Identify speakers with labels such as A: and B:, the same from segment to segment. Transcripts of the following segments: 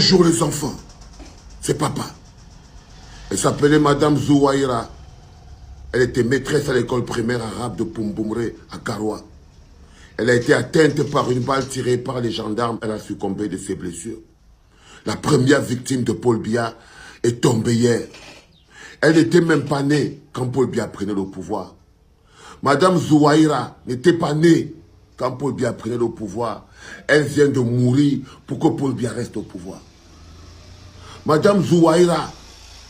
A: Bonjour les enfants, c'est papa. Elle s'appelait Madame Zouaïra. Elle était maîtresse à l'école primaire arabe de Poumbumré à Garoua. Elle a été atteinte par une balle tirée par les gendarmes. Elle a succombé de ses blessures. La première victime de Paul Biya est tombée hier. Elle n'était même pas née quand Paul Biya prenait le pouvoir. Madame Zouaïra n'était pas née quand Paul Biya prenait le pouvoir. Elle vient de mourir pour que Paul Biya reste au pouvoir. Madame Zouaïra,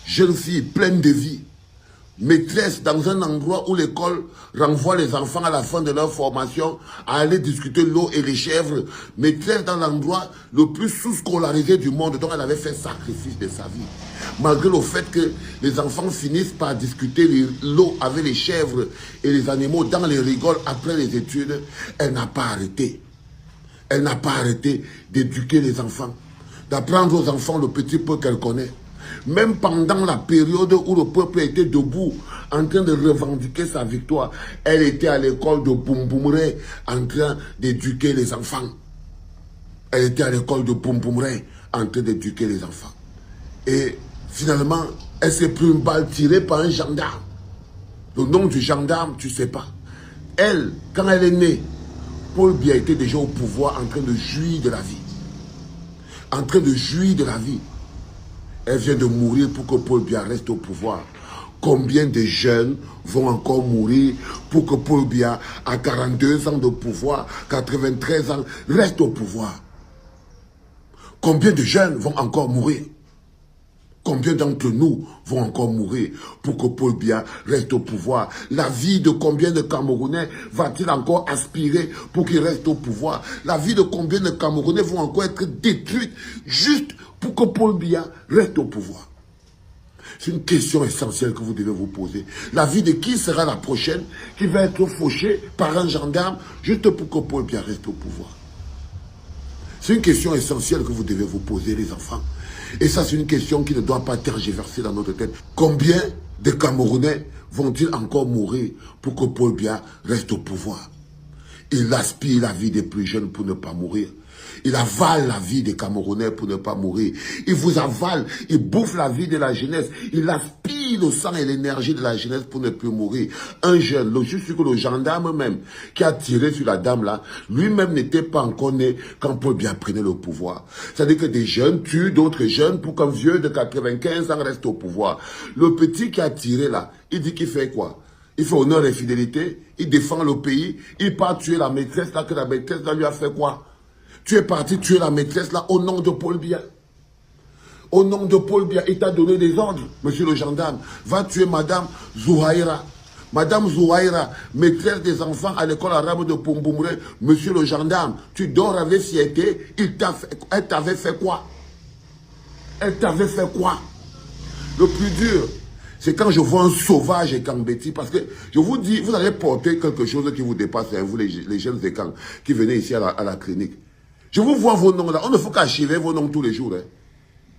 A: jeune fille pleine de vie, maîtresse dans un endroit où l'école renvoie les enfants à la fin de leur formation à aller discuter l'eau et les chèvres, maîtresse dans l'endroit le plus sous-scolarisé du monde, dont elle avait fait sacrifice de sa vie. Malgré le fait que les enfants finissent par discuter l'eau avec les chèvres et les animaux dans les rigoles après les études, elle n'a pas arrêté. Elle n'a pas arrêté d'éduquer les enfants, d'apprendre aux enfants le petit peu qu'elle connaît. Même pendant la période où le peuple était debout, en train de revendiquer sa victoire, elle était à l'école de Poumbumré, en train d'éduquer les enfants. Elle était à l'école de Poumbumré, en train d'éduquer les enfants. Et finalement, elle s'est pris une balle tirée par un gendarme. Le nom du gendarme, tu ne sais pas. Elle, quand elle est née, Paul Biya était déjà au pouvoir, en train de jouir de la vie. En train de jouir de la vie. Elle vient de mourir pour que Paul Biya reste au pouvoir. Combien de jeunes vont encore mourir pour que Paul Biya, à 42 ans de pouvoir, 93 ans, reste au pouvoir? Combien de jeunes vont encore mourir? Combien d'entre nous vont encore mourir pour que Paul Biya reste au pouvoir? La vie de combien de Camerounais va-t-il encore aspirer pour qu'il reste au pouvoir? La vie de combien de Camerounais vont encore être détruite juste pour que Paul Biya reste au pouvoir? C'est une question essentielle que vous devez vous poser. La vie de qui sera la prochaine qui va être fauchée par un gendarme juste pour que Paul Biya reste au pouvoir? C'est une question essentielle que vous devez vous poser, les enfants. Et ça, c'est une question qui ne doit pas tergiverser dans notre tête. Combien de Camerounais vont-ils encore mourir pour que Paul Biya reste au pouvoir? Il aspire la vie des plus jeunes pour ne pas mourir. Il avale la vie des Camerounais pour ne pas mourir. Il vous avale, il bouffe la vie de la jeunesse. Il aspire le sang et l'énergie de la jeunesse pour ne plus mourir. Un jeune, je suis sûr que le gendarme même qui a tiré sur la dame là, lui-même n'était pas encore né quand Paul Biya prenait le pouvoir. C'est-à-dire que des jeunes tuent d'autres jeunes pour qu'un vieux de 95 ans reste au pouvoir. Le petit qui a tiré là, il dit qu'il fait quoi? Il fait honneur et fidélité, il défend le pays, il part tuer la maîtresse là, que la maîtresse là lui a fait quoi? Tu es parti tuer la maîtresse là au nom de Paul Biya. Au nom de Paul Biya, il t'a donné des ordres, monsieur le gendarme. Va tuer Madame Zouaïra. Madame Zouaïra, maîtresse des enfants à l'école arabe de Poumbumré. Monsieur le gendarme, tu dors avec fierté. Elle t'avait fait quoi? Elle t'avait fait quoi? Le plus dur, c'est quand je vois un sauvage et Kambeti, parce que je vous dis, vous allez porter quelque chose qui vous dépasse, hein, vous les jeunes écans qui venez ici à la clinique. Je vous vois vos noms là, on ne faut qu'archiver vos noms tous les jours. Hein.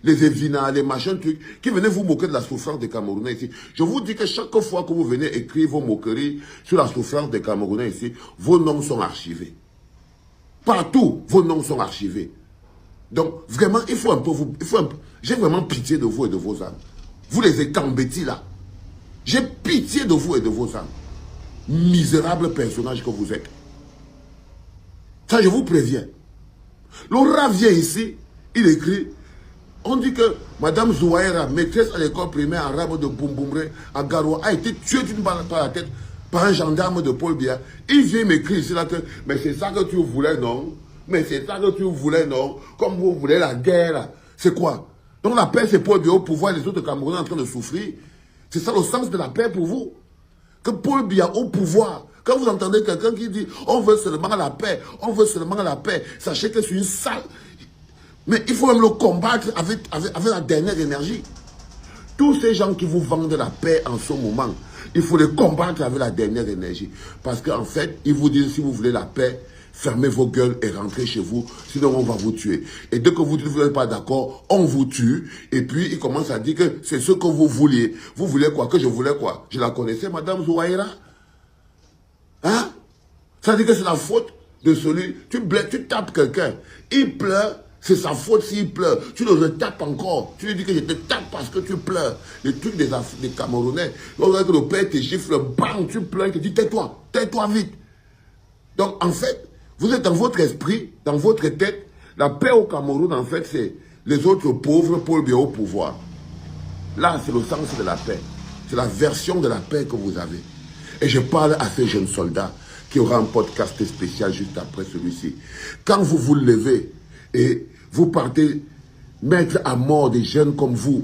A: Les Evina, les machins, trucs, qui venaient vous moquer de la souffrance des Camerounais ici. Je vous dis que chaque fois que vous venez écrire vos moqueries sur la souffrance des Camerounais ici, vos noms sont archivés. Partout, vos noms sont archivés. Donc, vraiment, il faut un peu vous... J'ai vraiment pitié de vous et de vos âmes. Vous les Ekambeti là. J'ai pitié de vous et de vos âmes. Misérables personnages que vous êtes. Ça, je vous préviens. Laura vient ici, il écrit, on dit que Madame Zouaïra, maîtresse à l'école primaire arabe de Poumbumré, à Garoua, a été tuée d'une balle par la tête par un gendarme de Paul Biya. Il vient m'écrire ici là que, mais c'est ça que tu voulais, non? Mais c'est ça que tu voulais, non? Comme vous voulez la guerre, c'est quoi? Donc la paix, c'est Paul Biya au pouvoir et les autres Camerounais en train de souffrir. C'est ça le sens de la paix pour vous? Que Paul Biya au pouvoir. Quand vous entendez quelqu'un qui dit « on veut seulement la paix, on veut seulement la paix », sachez que c'est une sale... Mais il faut même le combattre avec la dernière énergie. Tous ces gens qui vous vendent la paix en ce moment, il faut les combattre avec la dernière énergie. Parce qu'en fait, ils vous disent « si vous voulez la paix, fermez vos gueules et rentrez chez vous, sinon on va vous tuer. » Et dès que vous dites que vous n'êtes pas d'accord, on vous tue. Et puis, il commence à dire que c'est ce que vous vouliez. Vous voulez quoi? Que je voulais quoi? Je la connaissais, Madame Zouaïra? Hein? Ça veut dire que c'est la faute de celui... Tu tapes quelqu'un, il pleure, C'est sa faute s'il pleure. Tu le retapes encore. Tu lui dis que je te tape parce que tu pleures. Les trucs des Camerounais. Lorsque le père te gifle, bang, tu pleures, il te dit tais-toi, tais-toi vite. Donc en fait, vous êtes dans votre esprit, dans votre tête. La paix au Cameroun, en fait, c'est les autres pauvres pour le bien au pouvoir. Là, c'est le sens de la paix. C'est la version de la paix que vous avez. Et je parle à ces jeunes soldats qui aura un podcast spécial juste après celui-ci. Quand vous vous levez et vous partez mettre à mort des jeunes comme vous,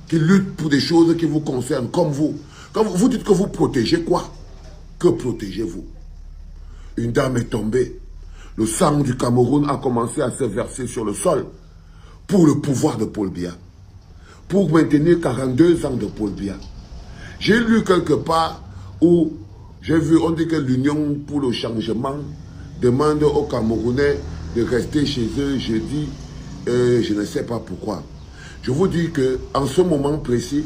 A: qui luttent pour des choses qui vous concernent, comme vous, quand vous dites que vous protégez quoi? Que protégez-vous? Une dame est tombée. Le sang du Cameroun a commencé à se verser sur le sol pour le pouvoir de Paul Biya. Pour maintenir 42 ans de Paul Biya. J'ai lu quelque part où j'ai vu, on dit que l'Union pour le changement demande aux Camerounais de rester chez eux jeudi. Je ne sais pas pourquoi. Je vous dis qu'en ce moment précis,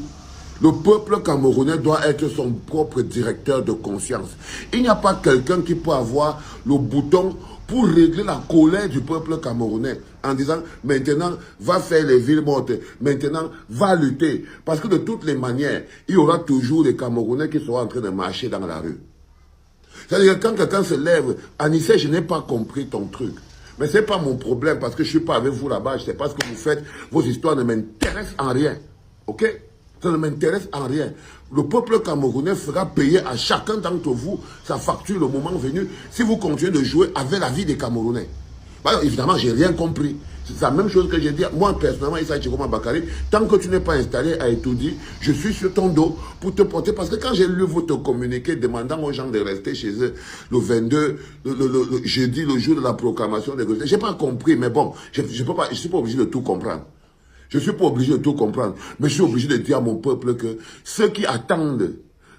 A: le peuple camerounais doit être son propre directeur de conscience. Il n'y a pas quelqu'un qui peut avoir le bouton pour régler la colère du peuple camerounais en disant maintenant va faire les villes mortes, maintenant va lutter. Parce que de toutes les manières, il y aura toujours des Camerounais qui seront en train de marcher dans la rue. C'est-à-dire que quand quelqu'un se lève, Anissé, je n'ai pas compris ton truc. Mais ce n'est pas mon problème parce que je ne suis pas avec vous là-bas, je ne sais pas ce que vous faites, vos histoires ne m'intéressent en rien. Ok? Ça ne m'intéresse en rien. Le peuple camerounais fera payer à chacun d'entre vous sa facture le moment venu si vous continuez de jouer avec la vie des Camerounais. Bah, évidemment, je n'ai rien compris. C'est la même chose que j'ai dit. Moi, personnellement, Issa Chiroma Bakary, tant que tu n'es pas installé à Etoudi, je suis sur ton dos pour te porter. Parce que quand j'ai lu votre communiqué demandant aux gens de rester chez eux le 22, le jeudi, le jour de la proclamation des résultats, je n'ai pas compris. Mais bon, je ne suis pas obligé de tout comprendre. Je ne suis pas obligé de tout comprendre, mais je suis obligé de dire à mon peuple que ceux qui attendent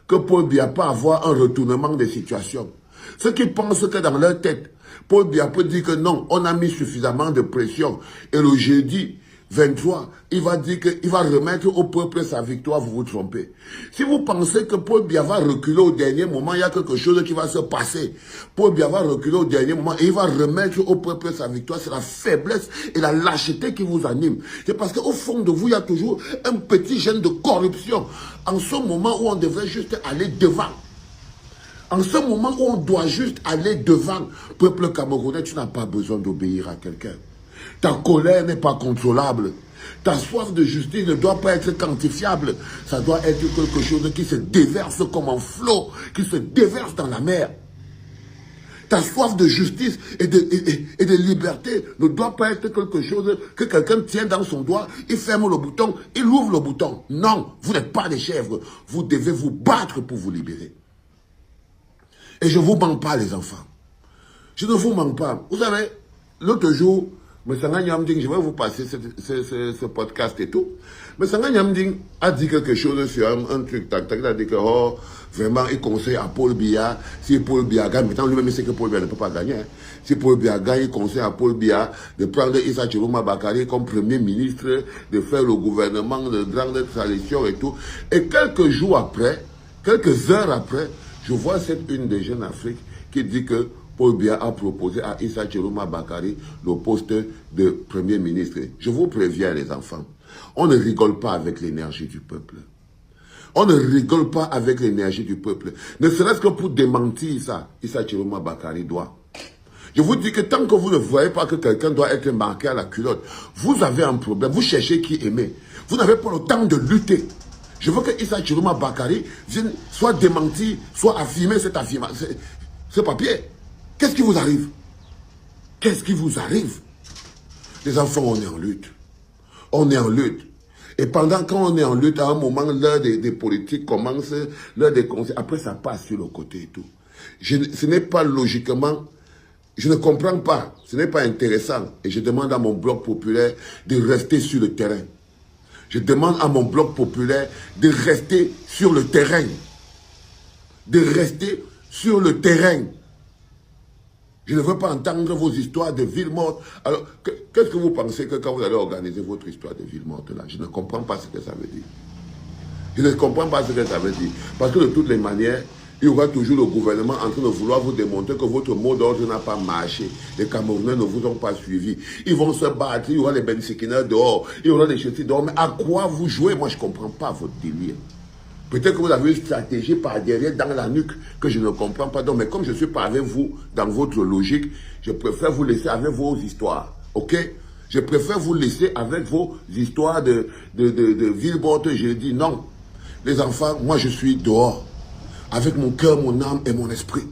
A: que Paul Biya peut avoir un retournement des situations, ceux qui pensent que dans leur tête, Paul Biya peut dire que non, on a mis suffisamment de pression, et le jeudi 23, il va dire qu'il va remettre au peuple sa victoire, vous vous trompez. Si vous pensez que Paul Biya va reculer au dernier moment, il y a quelque chose qui va se passer. Paul Biya va reculer au dernier moment et il va remettre au peuple sa victoire. C'est la faiblesse et la lâcheté qui vous anime. C'est parce qu'au fond de vous, il y a toujours un petit gène de corruption. En ce moment où on devrait juste aller devant. En ce moment où on doit juste aller devant, peuple camerounais, tu n'as pas besoin d'obéir à quelqu'un. Ta colère n'est pas contrôlable. Ta soif de justice ne doit pas être quantifiable. Ça doit être quelque chose qui se déverse comme un flot, qui se déverse dans la mer. Ta soif de justice et de liberté ne doit pas être quelque chose que quelqu'un tient dans son doigt, il ferme le bouton, il ouvre le bouton. Non, vous n'êtes pas des chèvres. Vous devez vous battre pour vous libérer. Et je ne vous mens pas, les enfants. Je ne vous mens pas. Vous savez, l'autre jour, M. Sanga Nyamding, je vais vous passer ce podcast et tout. Mais Sanga Nyamding a dit quelque chose sur un truc. Il a dit que, oh, vraiment, il conseille à Paul Biya, si Paul Biya gagne, maintenant lui-même il sait que Paul Biya ne peut pas gagner. Hein. Si Paul Biya gagne, il conseille à Paul Biya de prendre Issa Chiroma Bakary comme premier ministre, de faire le gouvernement de grande tradition et tout. Et quelques jours après, quelques heures après, je vois cette une des Jeunes Afrique qui dit que Paul Biya a proposé à Issa Chiroma Bakary le poste de Premier ministre. Je vous préviens, les enfants, on ne rigole pas avec l'énergie du peuple. On ne rigole pas avec l'énergie du peuple. Ne serait-ce que pour démentir ça, Issa Chiroma Bakary doit. Je vous dis que tant que vous ne voyez pas que quelqu'un doit être marqué à la culotte, vous avez un problème. Vous cherchez qui aimer. Vous n'avez pas le temps de lutter. Je veux que Issa Chiroma Bakary vienne soit démentir, soit affirmer ce papier. Qu'est-ce qui vous arrive? Qu'est-ce qui vous arrive? Les enfants, on est en lutte. On est en lutte. Et pendant qu'on est en lutte, à un moment, l'heure des politiques commence, l'heure des conseils. Après, ça passe sur le côté et tout. Ce n'est pas logiquement... Je ne comprends pas. Ce n'est pas intéressant. Et je demande à mon bloc populaire de rester sur le terrain. Je demande à mon bloc populaire de rester sur le terrain. De rester sur le terrain. Je ne veux pas entendre vos histoires de villes mortes. Alors, qu'est-ce que vous pensez que quand vous allez organiser votre histoire de ville morte là? Je ne comprends pas ce que ça veut dire. Je ne comprends pas ce que ça veut dire. Parce que de toutes les manières, il y aura toujours le gouvernement en train de vouloir vous démontrer que votre mot d'ordre n'a pas marché. Les Camerounais ne vous ont pas suivi. Ils vont se battre, il y aura les Bensikina dehors, il y aura les Chétis dehors. Mais à quoi vous jouez? Moi, je ne comprends pas votre délire. Peut-être que vous avez une stratégie par derrière, dans la nuque, que je ne comprends pas. Donc, mais comme je ne suis pas avec vous dans votre logique, je préfère vous laisser avec vos histoires. OK? Je préfère vous laisser avec vos histoires de Villebotte. Je dis non. Les enfants, moi je suis dehors. Avec mon cœur, mon âme et mon esprit.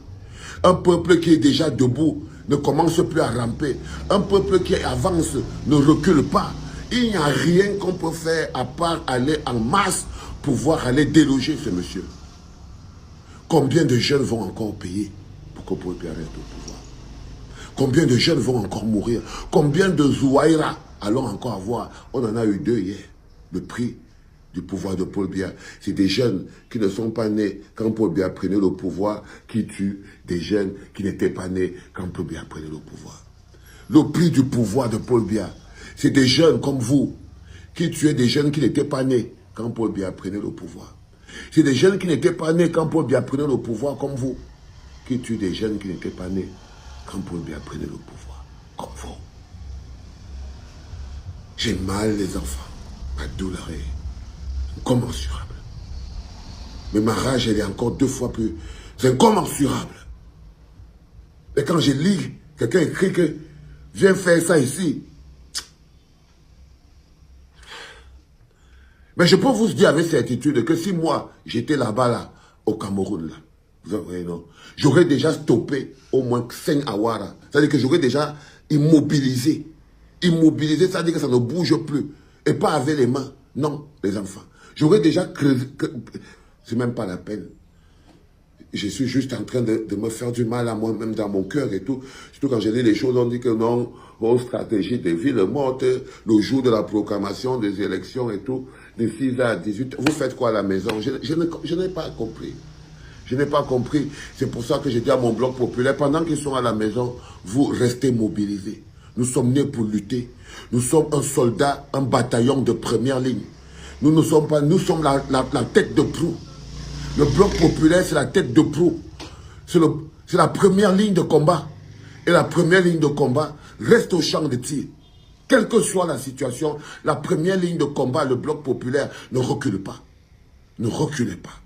A: Un peuple qui est déjà debout ne commence plus à ramper. Un peuple qui avance ne recule pas. Il n'y a rien qu'on peut faire à part aller en masse pour pouvoir aller déloger ce monsieur. Combien de jeunes vont encore payer pour que Paul Biya reste au pouvoir? Combien de jeunes vont encore mourir? Combien de Zouaïra allons encore avoir? On en a eu 2 hier. Le prix du pouvoir de Paul Biya. C'est des jeunes qui ne sont pas nés quand Paul Biya prenait le pouvoir, qui tuent des jeunes qui n'étaient pas nés quand Paul Biya prenait le pouvoir. Le prix du pouvoir de Paul Biya, c'est des jeunes comme vous qui tuaient des jeunes qui n'étaient pas nés quand Paul Biya prenait le pouvoir. C'est des jeunes qui n'étaient pas nés quand Paul Biya prenait le pouvoir comme vous, qui tuent des jeunes qui n'étaient pas nés quand Paul Biya prenait le pouvoir comme vous. J'ai mal, les enfants. Ma douleur est incommensurable. Mais ma rage, elle est encore 2 fois plus incommensurable. Et quand je lis, quelqu'un écrit que viens faire ça ici. Mais je peux vous dire avec certitude que si moi, j'étais là-bas, là, au Cameroun, là, vous voyez, non, j'aurais déjà stoppé au moins 5 Awara. C'est-à-dire que j'aurais déjà immobilisé. Immobilisé, c'est-à-dire que ça ne bouge plus. Et pas avec les mains. Non, les enfants. J'aurais déjà creusé. C'est même pas la peine. Je suis juste en train de me faire du mal à moi-même dans mon cœur et tout. Surtout quand je lis les choses, on dit que non, vos stratégies de ville montent le jour de la proclamation des élections et tout, de 6 à 18. Vous faites quoi à la maison? Je n'ai pas compris. Je n'ai pas compris. C'est pour ça que j'ai dit à mon bloc populaire, pendant qu'ils sont à la maison, vous restez mobilisés. Nous sommes nés pour lutter. Nous sommes un soldat, un bataillon de première ligne. Nous ne sommes pas, nous sommes la tête de proue. Le bloc populaire, c'est la tête de proue. C'est la première ligne de combat. Et la première ligne de combat reste au champ de tir. Quelle que soit la situation, la première ligne de combat, le bloc populaire, ne recule pas. Ne reculez pas.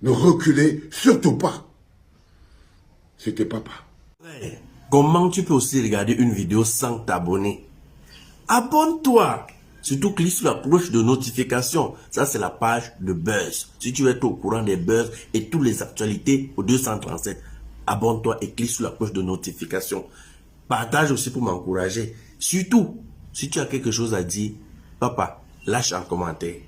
A: Ne reculez surtout pas. C'était papa.
B: Ouais. Comment tu peux aussi regarder une vidéo sans t'abonner? Abonne-toi! Surtout clique sur la cloche de notification. Ça, c'est la page de Buzz. Si tu veux être au courant des buzz et toutes les actualités au 237, abonne-toi et clique sur la cloche de notification. Partage aussi pour m'encourager. Surtout, si tu as quelque chose à dire, papa, lâche un commentaire.